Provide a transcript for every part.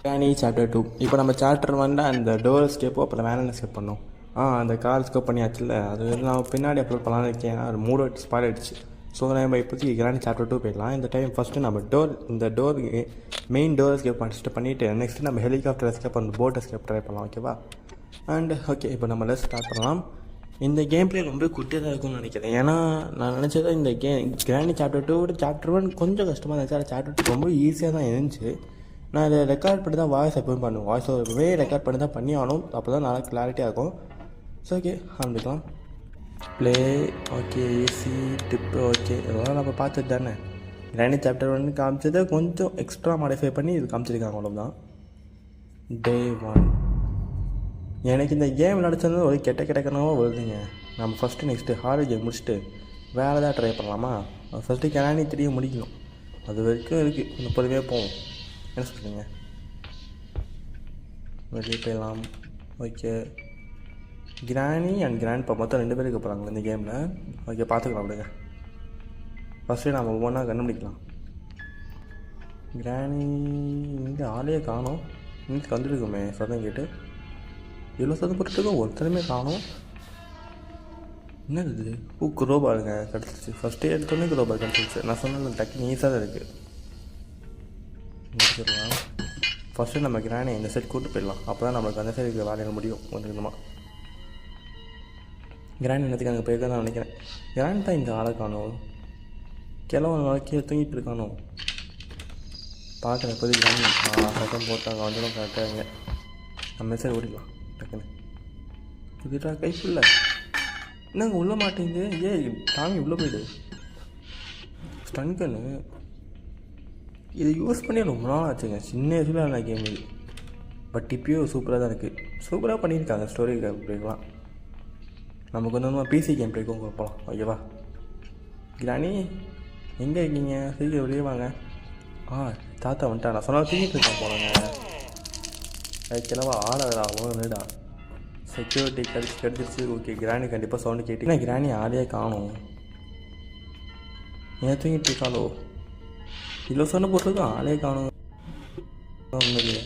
கிராணி சாப்டர் 2. இப்போ நம்ம சாப்டர் 1 அந்த டோர் எஸ்கேப்போ அப்புறம் வேன் எஸ்கேப் பண்ணோம். அந்த கார் எஸ்கேப் பண்ணியாச்சுல்ல, அது நான் பின்னாடி அப்லோட் பண்ணலான்னு இருக்கேன். அது 3 வாட்டி ஸ்பாட் ஆகிடுச்சு. ஸோ நம்ம இப்போதைக்கு கிராணி சாப்டர் 2 போயிடலாம். இந்த டைம் ஃபஸ்ட்டு நம்ம டோர் மெயின் டோர் எஸ்கேப் பண்ணிட்டு நெக்ஸ்ட்டு நம்ம ஹெலிகாப்டர் எஸ்கேப் அந்த போட் எஸ்கேப் ட்ரை பண்ணலாம். ஓகேவா? அண்ட் ஓகே, இப்போ நம்ம ஸ்டார்ட் பண்ணலாம். இந்த கேம் பிளே ரொம்ப குட்டியாக தான் இருக்கும்னு நினைக்கிறேன். ஏன்னா நான் நினச்சதை இந்த கிராணி சாப்டர் 2 சாப்டர் 1 கொஞ்சம் கஷ்டமாக இருந்துச்சு. ஆனால் சாப்டர் 2 ரொம்ப ஈஸியாக தான் இருந்துச்சு. நான் இதை ரெக்கார்ட் பண்ணி தான் வாய்ஸ் எப்பவும் பண்ணுவேன். வாய்ஸ் ஓவரே ரெக்கார்ட் பண்ணி தான் பண்ணி ஆகணும். அப்போ தான் நல்லா கிளாரிட்டியாக இருக்கும். ஸோ ஓகே, ஆரம்பிக்கலாம். ப்ளே ஓகே, ஏசி டிப்பு ஓகே, இதெல்லாம் நம்ம பார்த்துட்டு தானே. கிராணி சாப்டர் 1 காமிச்சதை கொஞ்சம் எக்ஸ்ட்ரா மாடிஃபை பண்ணி இது காமிச்சிருக்காங்க, அவ்வளோதான். டே 1 எனக்கு இந்த கேம் விளையாடுச்சது ஒரு கெட்ட கனவாக வருதுங்க. நம்ம ஃபஸ்ட்டு நெக்ஸ்ட்டு ஹாரர் கேம் முடிச்சுட்டு வேறு எதாவது ட்ரை பண்ணலாமா? ஃபஸ்ட்டு கிராணி 3 முடிக்கணும். அது வரைக்கும் இருக்குது, கொஞ்சம் பொறுமையாக போவோம். என்ன சொல்கிறீங்க? வெளியே போயிடலாம். ஓகே, கிராணி அண்ட் கிராண்ட்பா மொத்தம் 2 பேருக்கு போகிறாங்க இந்த கேமில். ஓகே, பார்த்துக்கலாம் அப்படிங்க. ஃபஸ்ட்டு நம்ம ஒவ்வொன்றா கண்டுபிடிக்கலாம். கிராணி இங்கே ஆளையே காணோம். இங்கே வந்துருக்குமே சத்தம் கேட்டு. இவ்வளோ சத்தம் போட்டுருக்கோம், ஒருத்தருமே காணும். என்னது இது? குரோபாருங்க கிடச்சிருச்சு. ஃபஸ்ட்டே எடுத்தோடனே குரோபார் கிடச்சிருச்சு. நான் சொன்ன டக்குன்னு ஈஸியாக தான் இருக்குது. முடிச்சிடலாம். ஃபஸ்ட்டு நம்ம கிராணி இந்த சைட் கூப்பிட்டு போயிடலாம். அப்போ தான் நம்மளுக்கு அந்த சைடுக்கு வேலையிட முடியும் கொஞ்சம் கொஞ்சமாக. கிராணி என்னத்துக்கு அங்கே போயிருக்கா நான் நினைக்கிறேன். கிராணி தான் இந்த ஆளை காணும். கிழவன் கீழே தூங்கிட்டு இருக்கானோ பார்க்குறேன். இப்போதைக்கு கிராணி சட்டம் போட்டாங்க, வந்துடும் கரெக்டாக. இங்கே நம்ம சைடு ஓடிக்கலாம் டக்குன்னு. இதுடா கைப்புள்ள என்னங்க உள்ள மாட்டேங்குது. டாமி உள்ளே போயிடு. ஸ்டன்கன்னு இது யூஸ் பண்ணி ரொம்ப நாள் ஆச்சுங்க. சின்ன வயசுல நான் கேம் இது. பட் இப்போயும் சூப்பராக தான் இருக்குது. சூப்பராக பண்ணியிருக்காங்க ஸ்டோரி கேம் பிளேக்கெலாம். நமக்கு வந்து பிசி கேம் பிளேக்கும் கொடுப்போம். ஓகேவா? கிராணி எங்கே இருக்கீங்க? சீக்கிரம் வெளியே வாங்க. தாத்தா வந்துட்டா. நான் சொன்னால் தூங்கிட்டு இருக்கேன் போனாங்க. அதுக்கெல்லாம் ஆடாதாவும் இல்லைடா. செக்யூரிட்டி கிடச்சிருச்சு. ஓகே, கிராணி கண்டிப்பாக சவுண்டு கேட்டீங்கன்னா கிராணி ஆளையே காணும். ஏன் தூங்கிட்டு இருக்காளோ? இவ்வளோ சொன்ன போட்டிருக்கோம், ஆளே காணும். இல்லையா?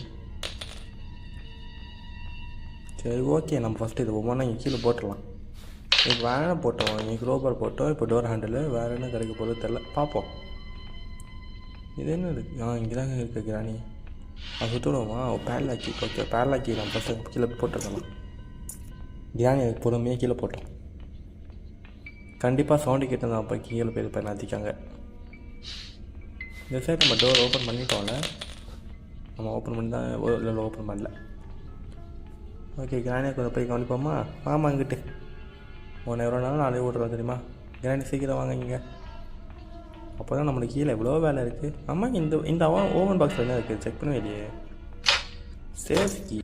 சரி ஓகே, நம்ம ஃபஸ்ட்டு இது ஒவ்வொன்றா இங்கே கீழே போட்டுடலாம். இப்போ வேனை போட்டோம், இங்கே குரோபர் போட்டோம். இப்போ டோர் ஹேண்டில் வேறு என்ன கிடைக்க போகிறது தெரில, பார்ப்போம். இது என்ன இருக்குது? இங்கே தாங்க இருக்குது கிராணி. அது சுற்றுடுவோமா? பேரலாக்கி. ஓகே, பேரலாக்கி நம்ம ஃபஸ்ட்டு கீழே போட்டுருக்கலாம். கிராணி அதுக்கு பொறுமையாக கீழே போட்டோம். கண்டிப்பாக சவுண்டு கேட்டு தான் அப்போ கீழே போய் நதிக்காங்க. இந்த சைடு நம்ம டோர் ஓப்பன் பண்ணிட்டோம்ல. நம்ம ஓப்பன் பண்ணி தான் இல்லை ஓப்பன் பண்ணல. ஓகே, கிராணியை கொஞ்சம் போய் கவனிப்போமா? ஆமாம், இங்கிட்டு 1 எவ்வளோ நாளும் நாளே ஓட்டுறோம் தெரியுமா? கிராணி சீக்கிரம் வாங்க இங்கே. அப்போ தான் நம்மளுக்கு கீழே எவ்வளோ வேலை இருக்குது. ஆமாம், இந்த ஓவன் பாக்ஸில் என்ன இருக்குது செக் பண்ணவே இல்லையே. சேஃப்டி.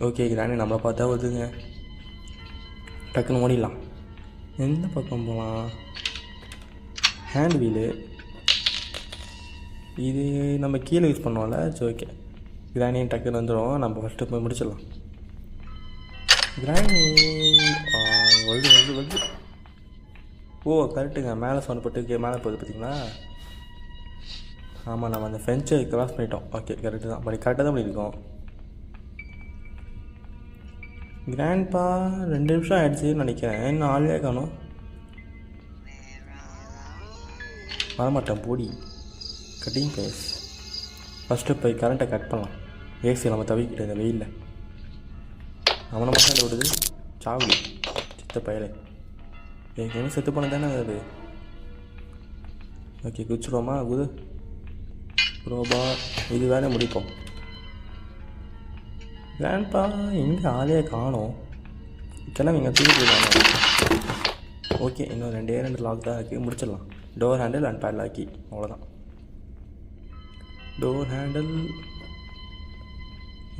ஓகே, கிராணி நம்மளை பார்த்தா வருதுங்க. டக்குன்னு ஓடிடலாம். எந்த பக்கம் போகலாம்? ஹேண்ட் வீலு இது நம்ம கீழே யூஸ் பண்ணுவோம்ல. சரி ஓகே, கிராணியும் டக்குன்னு வந்துடும். நம்ம ஃபஸ்ட்டு போய் முடிச்சிடலாம். கிராணி வருது. கரெக்டுங்க. மேலே சவுண்ட் போட்டு மேலே போகுது பார்த்தீங்களா? ஆமாம், நம்ம அந்த ஃப்ரெஞ்சை கிராஸ் பண்ணிட்டோம். ஓகே, கரெக்டு தான். பட் கரெக்டாக தான் பண்ணியிருக்கோம். கிராண்ட்பா 2 நிமிஷம் ஆகிடுச்சின்னு நினைக்கிறேன். இன்னும் ஆளே காணும். வரமாட்டேன் போடி கட்டிங் ப்ரைஸ். ஃபஸ்ட்டு போய் கரண்ட்டை கட் பண்ணலாம். ஏசி நம்ம தவிக்கிட்ட இந்த வெயிலில். அவனை மட்டும் விடுது சாவு சித்த பயலே. ஏற்கனவே செத்து போன தானே அது. ஓகே, குதிச்சுடுவோமா? ரோபா இது வேலை முடிப்போம். கிராண்ட்பா எங்கே ஆளையே காணும். கிளம்பிங்க, தூக்கிட்டு. ஓகே, இன்னும் 2 லாக் தான் இருக்குது, முடிச்சிடலாம். டோர் ஹேண்டில் அண்ட் பேட்லாக்கி, அவ்வளோதான். டோர் ஹேண்டில்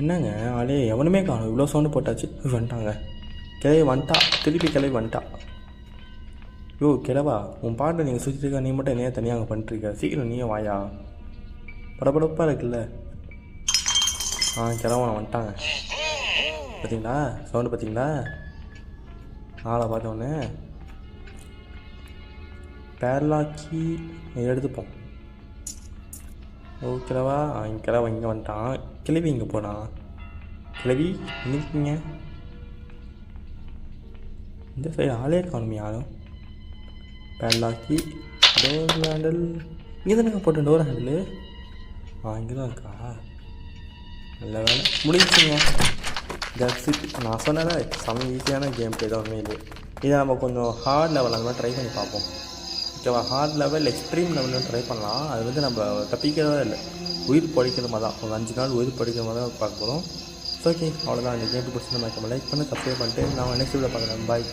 என்னங்க ஆளே எவனுமே காணும். இவ்வளோ சவுண்டு போட்டாச்சு. வந்துட்டாங்க. கிளவி வந்துட்டா. திருப்பி கிளவி வந்துட்டா. கிளவா, உன் பாட்டை நீங்கள் சுற்றிட்டு இருக்கா. நீ மட்டும் என்னையா தனியாக அங்கே பண்ணிட்டுருக்க. சீக்கிரம் நீயே வாயா. படப்படப்பாக இருக்குல்ல. கிளவன் வந்துட்டாங்க. பார்த்தீங்களா சவுண்டு? பார்த்தீங்களா? ஆளை பார்த்தோன்னே பேரலாக்கி எடுத்துப்போம். ஓகேவா இங்கே கிளவ இங்கே வந்துட்டான். கிளவி இங்கே போனான். கிளவி நிற்கிங்க. இந்த சைடு ஆளே காணுமே யாரும். பேட்லாக்கி டோர் ஹேண்டில் இங்கே தானே போட்டேன். டோர் ஹேண்டில் இங்கே தான் இருக்கா. நல்ல வேலை முடிஞ்சுங்க. That's it. நான் சொன்னேன் செம்ம ஈஸியான கேம் பிளே தான் உண்மையிலே. இதை நம்ம கொஞ்சம் ஹார்ட் லெவல் அந்த மாதிரி ட்ரை பண்ணி பார்ப்போம். ஓகேவா, ஹார்ட் லெவல் எக்ஸ்ட்ரீம் லெவலில் ட்ரை பண்ணலாம். அது வந்து நம்ம தப்பிக்கிறதே இல்லை, உயிர் படிக்கிற மாதிரி தான். ஒரு 5 நாள் உயிர் படிக்கிற மாதிரி தான் பார்க்க போகிறோம். ஓகே, அவ்வளோதான். இந்த கேம் பிடிச்சி நம்ம லைக் பண்ணி சப்ஸ்கிரைப் பண்ணிட்டு நான் நெக்ஸ்ட் வீடியோ பார்க்குறேன். பாய்.